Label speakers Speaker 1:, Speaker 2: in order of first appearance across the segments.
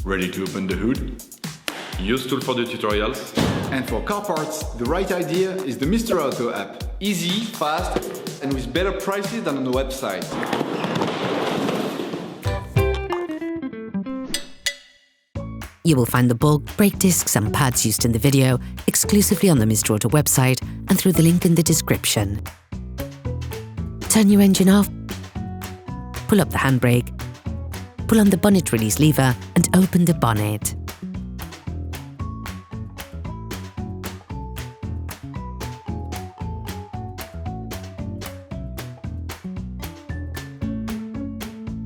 Speaker 1: Ready to open the hood? UseTool for the tutorials.
Speaker 2: And for car parts, the right idea is the Mr. Auto app. Easy, fast, and with better prices than on the website.
Speaker 3: You will find the bulk, brake discs and pads used in the video exclusively on the Mr. Auto website and through the link in the description. Turn your engine off, pull up the handbrake, pull on the bonnet release lever and open the bonnet.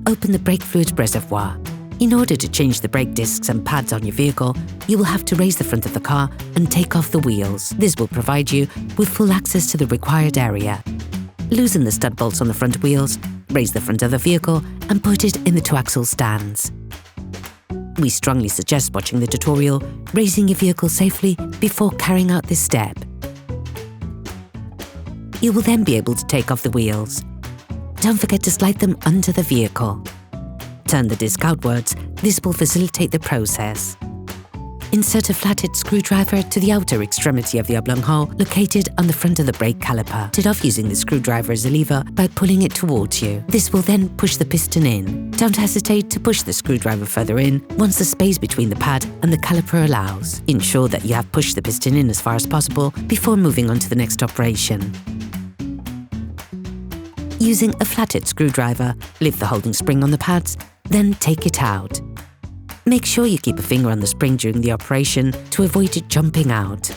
Speaker 3: Open the brake fluid reservoir. In order to change the brake discs and pads on your vehicle, you will have to raise the front of the car and take off the wheels. This will provide you with full access to the required area. Loosen the stud bolts on the front wheels, raise the front of the vehicle and put it in the two-axle stands. We strongly suggest watching the tutorial, raising your vehicle safely before carrying out this step. You will then be able to take off the wheels. Don't forget to slide them under the vehicle. Turn the disc outwards, this will facilitate the process. Insert a flathead screwdriver to the outer extremity of the oblong hole located on the front of the brake caliper. Set off using the screwdriver as a lever by pulling it towards you. This will then push the piston in. Don't hesitate to push the screwdriver further in once the space between the pad and the caliper allows. Ensure that you have pushed the piston in as far as possible before moving on to the next operation. Using a flathead screwdriver, lift the holding spring on the pads, then take it out. Make sure you keep a finger on the spring during the operation to avoid it jumping out.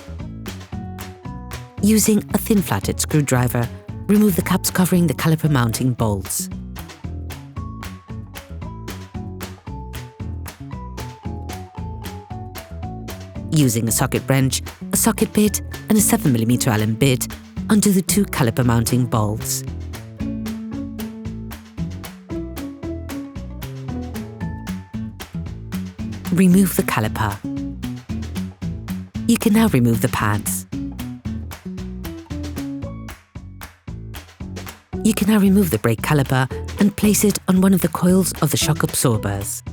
Speaker 3: Using a thin flathead screwdriver, remove the caps covering the caliper mounting bolts. Using a socket wrench, a socket bit and a 7mm Allen bit, undo the two caliper mounting bolts. Remove the caliper. You can now remove the pads. You can now remove the brake caliper and place it on one of the coils of the shock absorbers.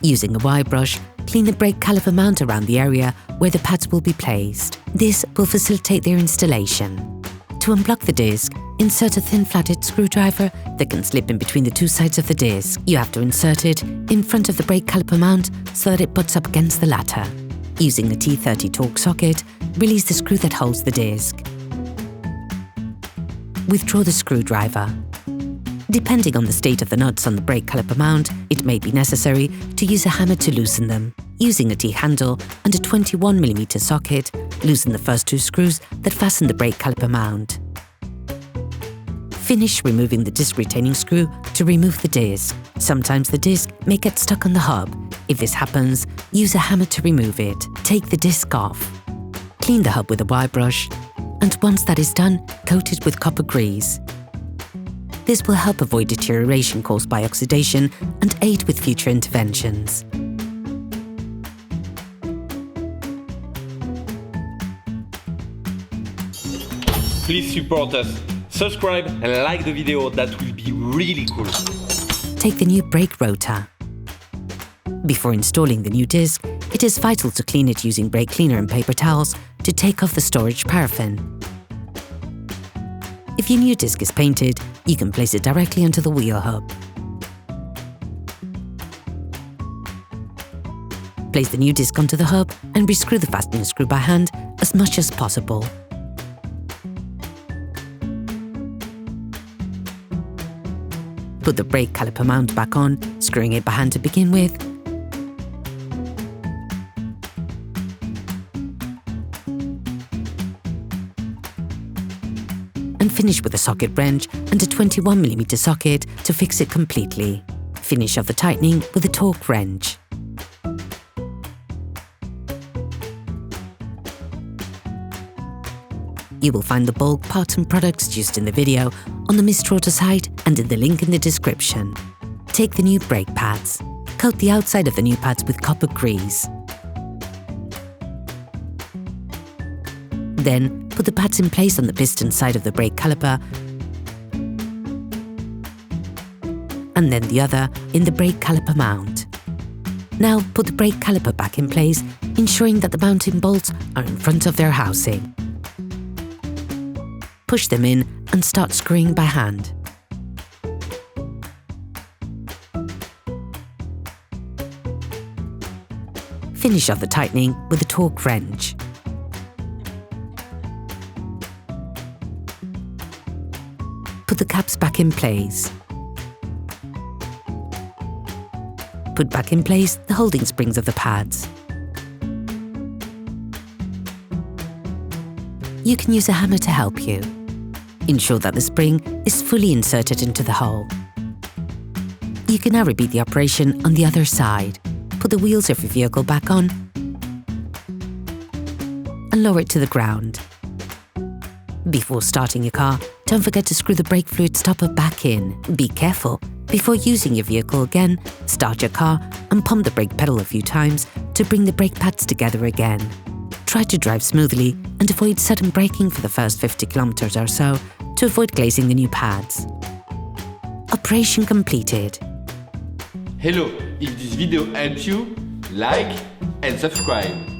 Speaker 3: Using a wire brush, clean the brake caliper mount around the area where the pads will be placed. This will facilitate their installation. To unblock the disc, insert a thin flathead screwdriver that can slip in between the two sides of the disc. You have to insert it in front of the brake caliper mount so that it butts up against the latter. Using a T30 Torx socket, release the screw that holds the disc. Withdraw the screwdriver. Depending on the state of the nuts on the brake caliper mount, it may be necessary to use a hammer to loosen them. Using a T-handle and a 21mm socket, loosen the first two screws that fasten the brake caliper mount. Finish removing the disc retaining screw to remove the disc. Sometimes the disc may get stuck on the hub. If this happens, use a hammer to remove it. Take the disc off. Clean the hub with a wire brush, and once that is done, coat it with copper grease. This will help avoid deterioration caused by oxidation and aid with future interventions.
Speaker 4: Please support us. Subscribe and like the video, that will be really cool.
Speaker 3: Take the new brake rotor. Before installing the new disc, it is vital to clean it using brake cleaner and paper towels to take off the storage paraffin. If your new disc is painted, you can place it directly onto the wheel hub. Place the new disc onto the hub and rescrew the fastening screw by hand as much as possible. Put the brake caliper mount back on, screwing it by hand to begin with. And finish with a socket wrench and a 21mm socket to fix it completely. Finish off the tightening with a Torx wrench. You will find the bulk, parts and products used in the video on the Mr. Auto site and in the link in the description. Take the new brake pads. Coat the outside of the new pads with copper grease. Then, put the pads in place on the piston side of the brake caliper and then the other in the brake caliper mount. Now put the brake caliper back in place, ensuring that the mounting bolts are in front of their housing. Push them in and start screwing by hand. Finish off the tightening with a torque wrench. Put the caps back in place. Put back in place the holding springs of the pads. You can use a hammer to help you. Ensure that the spring is fully inserted into the hole. You can now repeat the operation on the other side. Put the wheels of your vehicle back on and lower it to the ground. Before starting your car, don't forget to screw the brake fluid stopper back in. Be careful. Before using your vehicle again, start your car and pump the brake pedal a few times to bring the brake pads together again. Try to drive smoothly and avoid sudden braking for the first 50 kilometers or so to avoid glazing the new pads. Operation completed.
Speaker 2: Hello, if this video helped you, like and subscribe.